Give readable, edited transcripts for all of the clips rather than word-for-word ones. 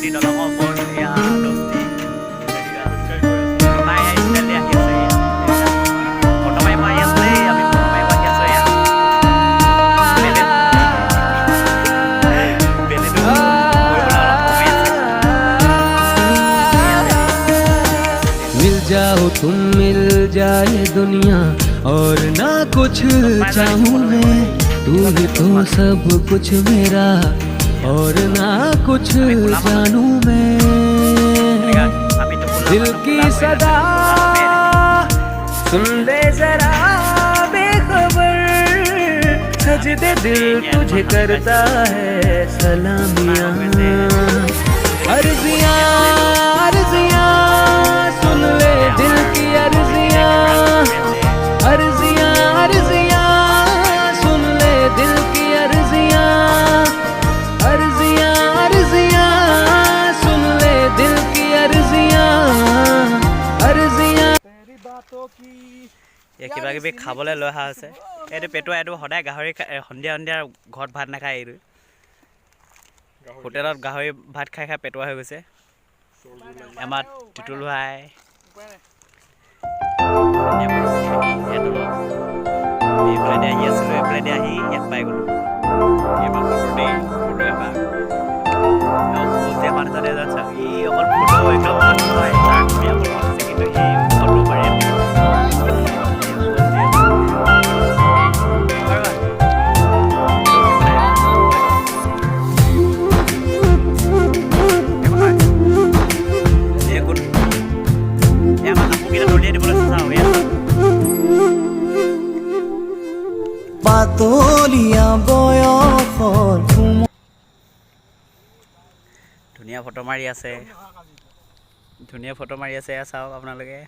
Di dalam kompor ya dosti. Saya instal ya saya. Foto mai mai ya saya, kami foto mai mai ya saya. Beli dulu. मिल जाओ तुम मिल जाए दुनिया और ना कुछ चाहूँ मैं तू ही तो सब कुछ मेरा और ना कुछ जानूं मैं दिल की सदा सुन ले जरा बेखबर सजदे दिल तुझे करता है सलामियाँ अर्जियाँ अर्जियाँ सुन ले दिल की अर्जियाँ अर्जियाँ अर्जियाँ सुन ले दिल की अर्जियाँ अर्जियाँ अर्जियाँ सुन ले दिल की अर्जियाँ अर्जियाँ तेरी बातों की কিবা কিবি খাবলৈ লৈ অহা হৈছে এইটো পেটুৱা এইটো সদায় গাহৰি সন্ধিয়া সন্ধিয়া ঘৰত ভাত নাখায় এইটো হোটেলত গাহৰি ভাত খাই খাই পেটুৱা হৈ গৈছে আমাৰ টিটুল ভাই এইফালে আহি আছিলোঁ এইফালে আহি ইয়াত পাই গ'লোঁ এইবাৰ ফটো এবাৰ মানুহজনে এজন ই অকল ফটো একদম নহয় তাৰ ধুনীয়া ফটো আছে কিন্তু সি ফটো মাৰি পাতলীয়া বয়সৰ ধুনীয়া ফটো মাৰি আছে চাওক আপোনালোকে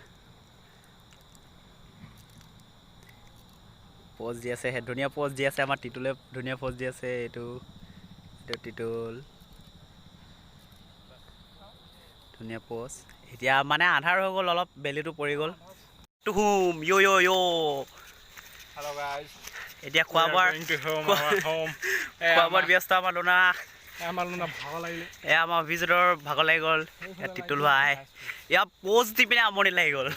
পোজ দি আছে ধুনীয়া পোজ দি আছে আমাৰ টিটুলে ধুনীয়া পোজ দি আছে এইটো টিটুল ধুনীয়া পোজ এতিয়া মানে আন্ধাৰ হৈ গ'ল অলপ বেলিটো পৰি গ'ল টুহুম য়ো য়ো য়ো Hello guys. এতিয়া খোৱা বোৱাৰ ব্যস্ত আমাৰ লোনা ভাগৰ লাগিলে এয়া আমাৰ অভিজিতৰ ভাগৰ লাগি গ'ল টিটুল ভাই ইয়াৰ পোজ দি পিনে আমনি লাগি গ'ল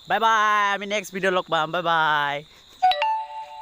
Bye bye, আমি নেক্সট ভিডিঅ' লগ পাম বাই বাই